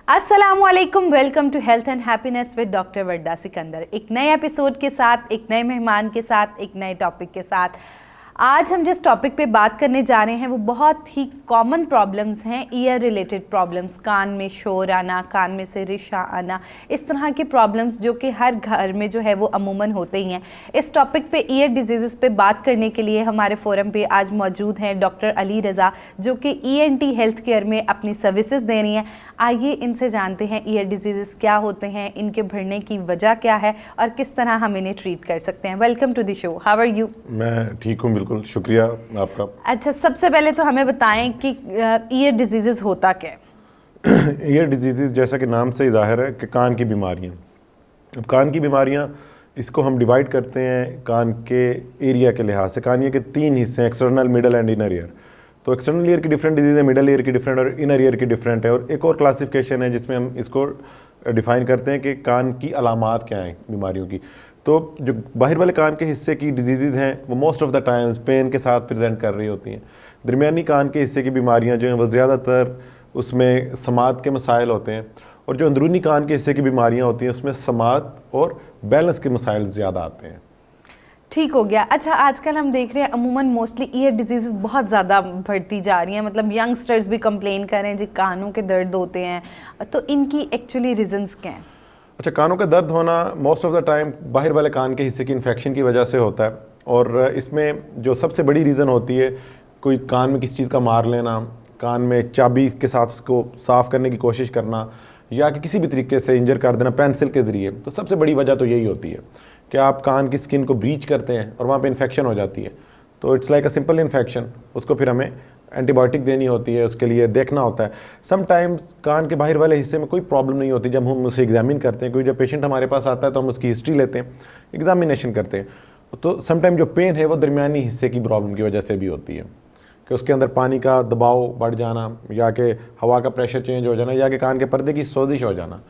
अस्सलामुअलैकुम, welcome to health and happiness with doctor Warda Sikandar. एक नए एपिसोड के साथ, एक नए मेहमान के साथ, एक नए टॉपिक के साथ। आज हम जिस टॉपिक पे बात करने जा रहे हैं वो बहुत ही कॉमन प्रॉब्लम्स हैं, ईयर रिलेटेड प्रॉब्लम्स। कान में शोर आना, कान में से रेशा आना, इस तरह के प्रॉब्लम्स जो कि हर घर में जो है वो अमूमन होते ही हैं। इस टॉपिक पे ईयर डिजीज़ पे बात करने के लिए हमारे फोरम पे आज मौजूद हैं डॉक्टर अली रज़ा, जो कि ENT हेल्थ केयर में अपनी सर्विसेज दे रही हैं। आइए इनसे जानते हैं ईयर डिजीज़ क्या होते हैं, इनके बढ़ने की वजह क्या है और किस तरह हम इन्हें ट्रीट कर सकते हैं। Welcome to the show, how are you? मैं ठीक हूँ, बिल्कुल, शुक्रिया आपका। अच्छा, सबसे पहले तो हमें बताएं कि ईयर डिजीज़ होता क्या है? ईयर डिजीज़ जैसा कि नाम से ही जाहिर है कि कान की बीमारियाँ। अब कान की बीमारियाँ, इसको हम डिवाइड करते हैं कान के एरिया के लिहाज से। कान के 3 हिस्से हैं, external, middle and inner ear. तो एक्सटर्नल ईयर की डिफरेंट डिजीज़ है, मिडल ईयर की डिफरेंट और इनर ईयर की डिफरेंट है। और एक और क्लासिफिकेशन है जिसमें हम इसको डिफ़ाइन करते हैं कि कान की अलामात क्या हैं बीमारियों की। तो जो बाहर वाले कान के हिस्से की डिजीज़ हैं वो most of the times pain के साथ प्रेजेंट कर रही होती हैं। दरमियानी कान के हिस्से की बीमारियां जो हैं वो ज़्यादातर उसमें समात के मसाइल होते हैं, और जो अंदरूनी कान के हिस्से की बीमारियां होती हैं उसमें समात और बैलेंस के मसाइल ज़्यादा आते हैं। ठीक हो गया। अच्छा, आजकल हम देख रहे हैं अमूमन मोस्टली ईयर डिजीज़ बहुत ज़्यादा बढ़ती जा रही हैं, मतलब यंगस्टर्स भी कंप्लेन कर रहे हैं जी कानों के दर्द होते हैं, तो इनकी एक्चुअली रीजंस क्या हैं? अच्छा, कानों का दर्द होना मोस्ट ऑफ द टाइम बाहर वाले कान के हिस्से की इन्फेक्शन की वजह से होता है। और इसमें जो सबसे बड़ी रीज़न होती है कोई कान में किसी चीज़ का मार लेना, कान में चाबी के साथ उसको साफ़ करने की कोशिश करना, या कि किसी भी तरीके से इंजर कर देना पेंसिल के ज़रिए। तो सबसे बड़ी वजह तो यही होती है कि आप कान की स्किन को ब्रीच करते हैं और वहाँ पे इन्फेक्शन हो जाती है। तो it's like a simple infection, उसको फिर हमें एंटीबायोटिक देनी होती है, उसके लिए देखना होता है। समटाइम्स कान के बाहर वाले हिस्से में कोई प्रॉब्लम नहीं होती जब हम उसे एग्जामिन करते हैं। क्योंकि जब पेशेंट हमारे पास आता है तो हम उसकी हिस्ट्री लेते हैं, एग्जामिनेशन करते हैं। तो समटाइम जो पेन है वो दरमियानी हिस्से की प्रॉब्लम की वजह से भी होती है कि उसके अंदर पानी का दबाव बढ़ जाना, या कि हवा का प्रेशर चेंज हो जाना, या कि कान के पर्दे की सोजिश हो जाना।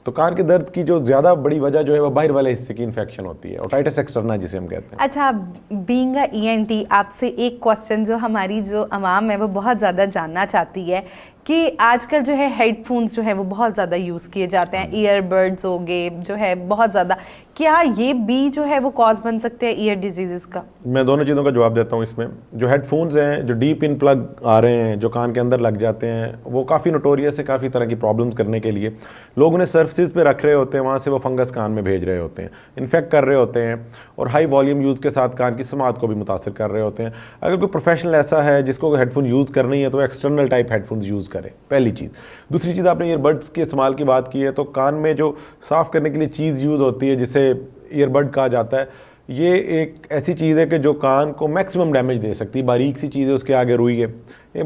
तो कान के दर्द की जो ज़्यादा बड़ी वजह जो है वो बाहर वाले हिस्से की इन्फेक्शन होती है, ओटाइटिस एक्सटर्ना जिसे हम कहते हैं। अच्छा, बीइंग अ ENT, आपसे एक क्वेश्चन जो हमारी जो आवाम है वो बहुत ज़्यादा जानना चाहती है कि आजकल जो है हेडफोन्स जो है वो बहुत ज़्यादा यूज़ किए जाते हैं, ईयरबड्स हो गए जो है बहुत ज़्यादा, क्या ये भी जो है वो कॉज बन सकते हैं ईयर डिजीज़ का? मैं दोनों चीज़ों का जवाब देता हूँ इसमें। जो हेडफोन्स हैं, जो डीप इन प्लग आ रहे हैं, जो कान के अंदर लग जाते हैं, वो काफ़ी नोटोरियस है काफ़ी तरह की प्रॉब्लम्स करने के लिए। लोग उन्हें सर्फेसिस पे रख रहे होते हैं, वहाँ से वो फंगस कान में भेज रहे होते हैं, इन्फेक्ट कर रहे होते हैं, और हाई वॉल्यूम यूज़ के साथ कान की समात को भी मुतासर कर रहे होते हैं। अगर कोई प्रोफेशनल ऐसा है जिसको हेडफोन यूज़ करनी है तो एक्सटर्नल टाइप हेडफोन्स यूज़ करें, पहली चीज़। दूसरी चीज़, आपने ईयरबड्स के इस्तेमाल की बात की है, तो कान में जो साफ़ करने के लिए चीज़ यूज़ होती है जिसे ईयरबड कहा जाता है, ये एक ऐसी चीज़ है कि जो कान को मैक्सिमम डैमेज दे सकती है। बारीक सी चीज़ है, उसके आगे रुई है, ये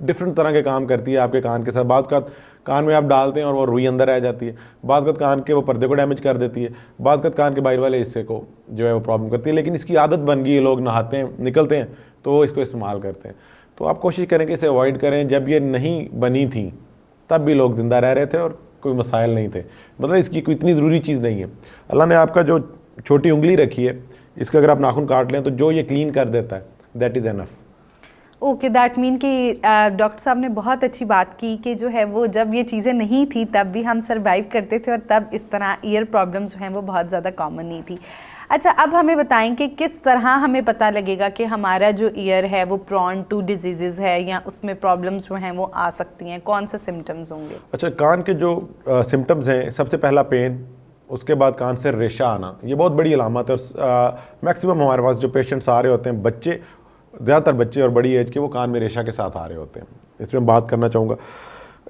डिफरेंट तरह के काम करती है आपके कान के साथ। बाद का कान में आप डालते हैं और वो रुई अंदर रह जाती है, बाद का कान के वो पर्दे को डैमेज कर देती है, बाद का कान के बाहर वाले हिस्से को जो है वो प्रॉब्लम करती है। लेकिन इसकी आदत बन गई है, लोग नहाते हैं निकलते हैं तो वो इसको इस्तेमाल करते हैं। तो आप कोशिश करें कि इसे अवॉइड करें। जब ये नहीं बनी थी तब भी लोग ज़िंदा रह रहे थे और कोई मसाइल नहीं थे, मतलब इसकी कोई इतनी ज़रूरी चीज़ नहीं है। अल्लाह ने आपका जो छोटी उंगली रखी है, इसका अगर आप नाखून काट लें तो जो ये क्लीन कर देता है, that is enough. Okay, that mean कि डॉक्टर साहब ने बहुत अच्छी बात की कि जो है वो जब ये चीज़ें नहीं थी तब भी हम सर्वाइव करते थे, और तब इस तरह ईयर प्रॉब्लम्स जो हैं वो बहुत ज़्यादा कॉमन नहीं थी। अच्छा, अब हमें बताएं कि किस तरह हमें पता लगेगा कि हमारा जो ईयर है वो प्रॉन टू डिजीज़ है या उसमें प्रॉब्लम्स जो हैं वो आ सकती हैं, कौन से सिम्टम्स होंगे? अच्छा, कान के जो सिम्टम्स हैं, सबसे पहला पेन, उसके बाद कान से रेशा आना, ये बहुत बड़ी अलामत है। और मैक्सिमम हमारे पास जो पेशेंट्स आ रहे होते हैं, बच्चे, ज़्यादातर बच्चे और बड़ी एज के, वो कान में रेशा के साथ आ रहे होते हैं। इसमें बात करना चाहूँगा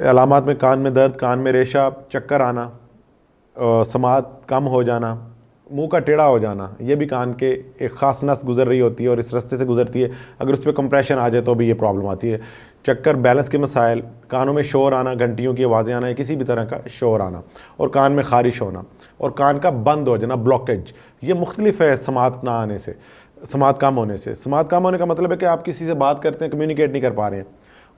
अलामात में, कान में दर्द, कान में रेशा, चक्कर आना, समात कम हो जाना, मुंह का टेढ़ा हो जाना। ये भी कान के एक ख़ास नस गुजर रही होती है और इस रास्ते से गुजरती है, अगर उस पर कंप्रेशन आ जाए तो भी ये प्रॉब्लम आती है। चक्कर, बैलेंस के मसाइल, कानों में शोर आना, घंटियों की आवाज़ें आना या किसी भी तरह का शोर आना, और कान में खारिश होना, और कान का बंद हो जाना, ब्लॉकेज। ये मुख्तलिफ है समात ना आने से, समात कम होने से। समात कम होने का मतलब है कि आप किसी से बात करते हैं, कम्युनिकेट नहीं कर पा रहे हैं।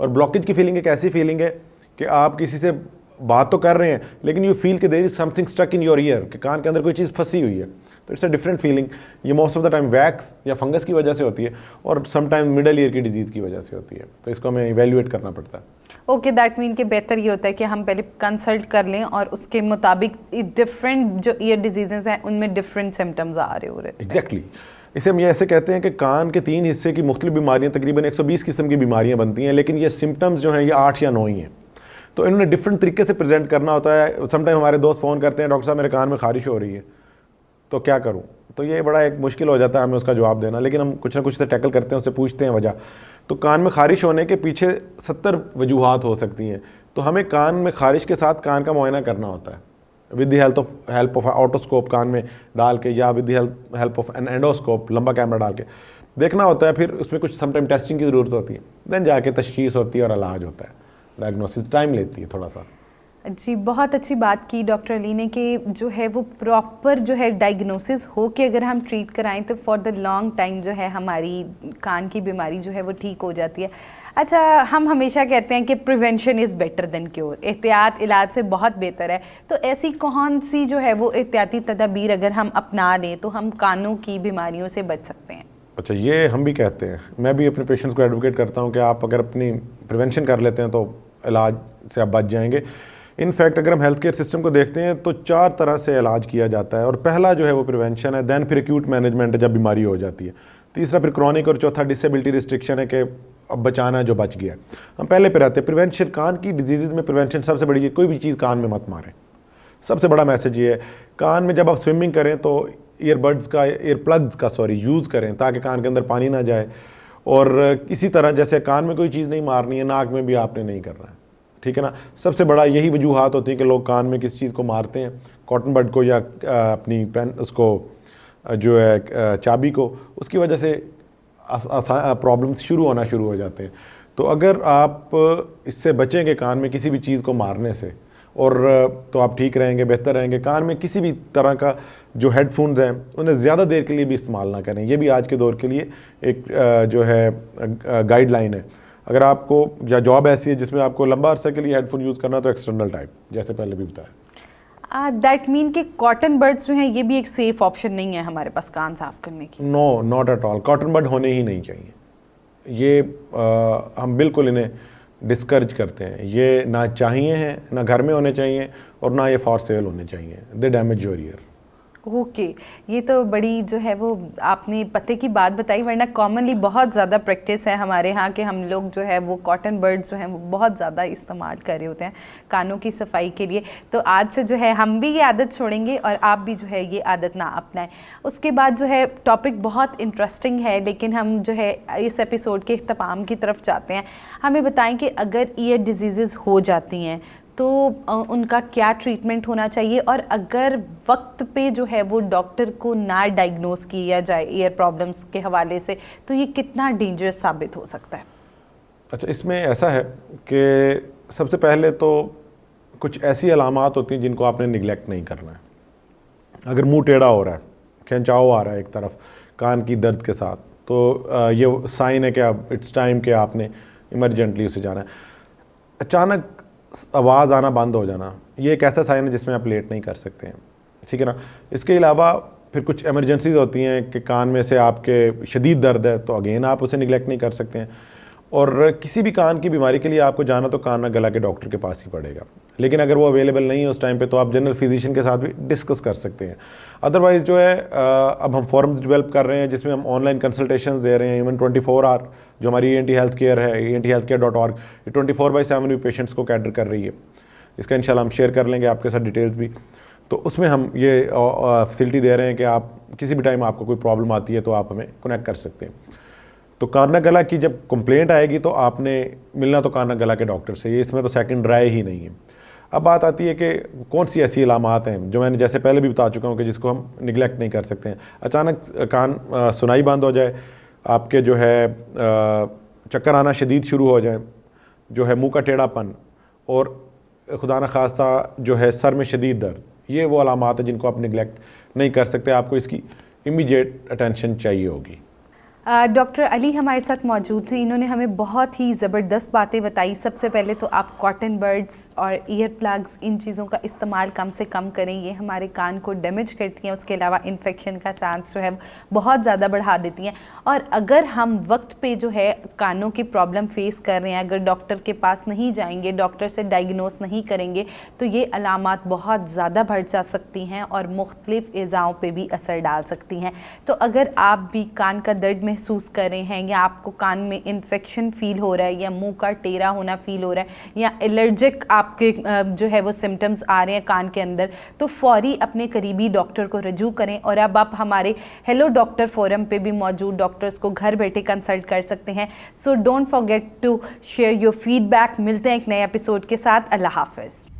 और ब्लॉकेज की फीलिंग एक ऐसी फीलिंग है कि आप किसी से बात तो कर रहे हैं लेकिन यू फील कि there is something stuck in your ear, कि कान के अंदर कोई चीज़ फंसी हुई है। तो इट्स अ डिफरेंट फीलिंग। ये most of the time wax या फंगस की वजह से होती है, और समटाइम मिडल ईयर की डिजीज़ की वजह से होती है। तो इसको हमें इवेल्युएट करना पड़ता है। ओके, दैट मीन कि बेहतर ये होता है कि हम पहले कंसल्ट कर लें और उसके मुताबिक डिफरेंट जो ईयर डिजीजेज हैं उनमें डिफरेंट सिम्टम्स आ रहे हो रहे हैं। एग्जैक्टली इसे हम ये ऐसे कहते हैं कि कान के 3 हिस्से की मुख्तलिफ बीमारियां, तकरीबन 120 किस्म की बीमारियां बनती हैं, लेकिन ये सिम्टम्स जो हैं ये 8 या 9 ही हैं। तो इन्होंने डिफरेंट तरीके से प्रेजेंट करना होता है। समटाइम हमारे दोस्त फ़ोन करते हैं, डॉक्टर साहब मेरे कान में खारिश हो रही है, तो क्या करूँ? तो ये बड़ा एक मुश्किल हो जाता है हमें उसका जवाब देना, लेकिन हम कुछ ना कुछ से टैकल करते हैं, उससे पूछते हैं वजह। तो कान में खारिश होने के पीछे 70 वजूहात हो सकती हैं। तो हमें कान में खारिश के साथ कान का मुआयना करना होता है with the help of otoscope कान में डाल के, या with the help of an endoscope लंबा कैमरा डाल के देखना होता है। फिर उसमें कुछ समटाइम टेस्टिंग की ज़रूरत होती है, देन जाके तशखीस होती है और इलाज होता है। डायग्नोसिस टाइम लेती है थोड़ा सा। जी, बहुत अच्छी बात की डॉक्टर अली ने कि जो है वो प्रॉपर जो है डायग्नोसिस हो के अगर हम ट्रीट कराएं तो फॉर द लॉन्ग टाइम जो है हमारी कान की बीमारी जो है वो ठीक हो जाती है। अच्छा, हम हमेशा कहते हैं कि prevention is better than cure, एहतियात इलाज से बहुत बेहतर है। तो ऐसी कौन सी जो है वो एहतियाती तदाबीर अगर हम अपना लें तो हम कानों की बीमारियों से बच सकते हैं? अच्छा, ये हम भी कहते हैं, मैं भी अपने पेशेंट्स को एडवोकेट करता हूँ कि आप अगर अपनी प्रिवेंशन कर लेते हैं तो इलाज से आप बच जाएंगे। इनफैक्ट अगर हम हेल्थ केयर सिस्टम को देखते हैं तो 4 तरह से इलाज किया जाता है, और पहला जो है वो प्रिवेंशन है, दैन फिर एक्यूट मैनेजमेंट है जब बीमारी हो जाती है, तीसरा फिर क्रॉनिक, और चौथा डिसेबिलिटी रिस्ट्रिक्शन है कि अब बचाना है जो बच गया। हम पहले पे रहते हैं प्रिवेंशन। कान की डिजीज़ में प्रिवेंशन सबसे बड़ी है, कोई भी चीज़ कान में मत मारें। सबसे बड़ा मैसेज ये है, कान में जब आप स्विमिंग करें तो ईयर प्लग्स का यूज़ करें ताकि कान के अंदर पानी ना जाए। और इसी तरह जैसे कान में कोई चीज़ नहीं मारनी है, नाक में भी आपने नहीं करना है, ठीक है ना। सबसे बड़ा यही वजूहात होती है कि लोग कान में किसी चीज़ को मारते हैं, कॉटन बड को या अपनी पेन उसको जो है चाबी को, उसकी वजह से प्रॉब्लम्स शुरू होना शुरू हो जाते हैं। तो अगर आप इससे बचेंगे कान में किसी भी चीज़ को मारने से, और तो आप ठीक रहेंगे, बेहतर रहेंगे। कान में किसी भी तरह का जो हेडफोन्स हैं उन्हें ज़्यादा देर के लिए भी इस्तेमाल ना करें। ये भी आज के दौर के लिए एक जो है गाइडलाइन है। अगर आपको या जॉब ऐसी है जिसमें आपको लंबा अरसे के लिए हेडफोन यूज़ करना तो एक्सटर्नल टाइप, जैसे पहले भी बताया। दैट मीन कि कॉटन बड्स जो हैं ये भी एक सेफ ऑप्शन नहीं है हमारे पास कान साफ करने की? No, not at all. Cotton bud होने ही नहीं चाहिए। ये हम बिल्कुल इन्हें डिस्करेज करते हैं। ये ना चाहिए हैं, ना घर में होने चाहिए, और ना ये फॉर सेल होने चाहिए। दे डैमेज योर ईयर। ओके, ये तो बड़ी जो है वो आपने पते की बात बताई, वरना कॉमनली बहुत ज़्यादा प्रैक्टिस है हमारे यहाँ के हम लोग जो है वो कॉटन बड्स जो हैं वो बहुत ज़्यादा इस्तेमाल कर रहे होते हैं कानों की सफाई के लिए। तो आज से जो है हम भी ये आदत छोड़ेंगे और आप भी जो है ये आदत ना अपनाएं। उसके बाद जो है टॉपिक बहुत इंटरेस्टिंग है, लेकिन हम जो है इस एपिसोड के इख्तिताम की तरफ जाते हैं। हमें बताएं कि अगर ईयर डिजीज़ हो जाती हैं तो उनका क्या ट्रीटमेंट होना चाहिए, और अगर वक्त पे जो है वो डॉक्टर को ना डायग्नोस किया जाए ईयर प्रॉब्लम्स के हवाले से तो ये कितना डेंजरस साबित हो सकता है? अच्छा, इसमें ऐसा है कि सबसे पहले तो कुछ ऐसी अलामात होती हैं जिनको आपने निगलेक्ट नहीं करना है। अगर मुंह टेढ़ा हो रहा है, खिंचाव आ रहा है एक तरफ कान की दर्द के साथ, तो ये साइन है कि अब इट्स टाइम कि आपने इमरजेंटली उसे जाना है। अचानक आवाज़ आना बंद हो जाना, ये एक ऐसा साइन है जिसमें आप लेट नहीं कर सकते हैं, ठीक है ना। इसके अलावा फिर कुछ एमरजेंसीज होती हैं कि कान में से आपके शदीद दर्द है, तो अगेन आप उसे निगलेक्ट नहीं कर सकते हैं। और किसी भी कान की बीमारी के लिए आपको जाना तो कान गला के डॉक्टर के पास ही पड़ेगा, लेकिन अगर वो अवेलेबल नहीं है उस टाइम पे तो आप जनरल फिजिशियन के साथ भी डिस्कस कर सकते हैं। अदरवाइज़ जो है अब हम फॉर्म्स डेवलप कर रहे हैं जिसमें हम ऑनलाइन कंसल्टेशंस दे रहे हैं। इवन 24 आवर जो हमारी ENT हेल्थ केयर है, enthealthcare.org, ये 24/7 भी पेशेंट्स को कैटर कर रही है। इसका इंशाल्लाह हम शेयर कर लेंगे आपके साथ डिटेल्स भी। तो उसमें हम ये फैसिलिटी दे रहे हैं कि आप किसी भी टाइम आपको कोई प्रॉब्लम आती है तो आप हमें कनेक्ट कर सकते हैं। तो कान गला की जब कंप्लेंट आएगी तो आपने मिलना तो कान गला के डॉक्टर से, ये इसमें तो सेकंड राय ही नहीं है। अब बात आती है कि कौन सी ऐसी अलामात हैं जो मैंने जैसे पहले भी बता चुका हूँ कि जिसको हम निगलेक्ट नहीं कर सकते हैं। अचानक कान सुनाई बंद हो जाए, आपके जो है चक्कर आना शदीद शुरू हो जाए, जो है मुंह का टेढ़ापन, और खुदा न खास्ता जो है सर में शदीद दर्द, ये वो अलामात है जिनको आप निगलेक्ट नहीं कर सकते। आपको इसकी इमीडिएट अटेंशन चाहिए होगी। डॉक्टर अली हमारे साथ मौजूद हैं। इन्होंने हमें बहुत ही ज़बरदस्त बातें बताई। सबसे पहले तो आप कॉटन बड्स और ईयर प्लग्स इन चीज़ों का इस्तेमाल कम से कम करें, ये हमारे कान को डैमेज करती हैं। उसके अलावा इन्फेक्शन का चांस जो है बहुत ज़्यादा बढ़ा देती हैं। और अगर हम वक्त पे जो है कानों की प्रॉब्लम फेस कर रहे हैं, अगर डॉक्टर के पास नहीं जाएंगे, डॉक्टर से डायग्नोस नहीं करेंगे, तो ये अलामात बहुत ज़्यादा बढ़ जा सकती हैं और मुख्तलिफ एज़ाओं पे भी असर डाल सकती हैं। तो अगर आप भी कान का दर्द महसूस कर रहे हैं, या आपको कान में इन्फेक्शन फील हो रहा है, या मुंह का टेढ़ा होना फील हो रहा है, या एलर्जिक आपके जो है वो सिम्टम्स आ रहे हैं कान के अंदर, तो फौरी अपने करीबी डॉक्टर को रजू करें। और अब आप हमारे हेलो डॉक्टर फोरम पे भी मौजूद डॉक्टर्स को घर बैठे कंसल्ट कर सकते हैं। So don't forget to share your feedback. मिलते हैं एक नए एपिसोड के साथ। अल्लाह हाफ़िज़।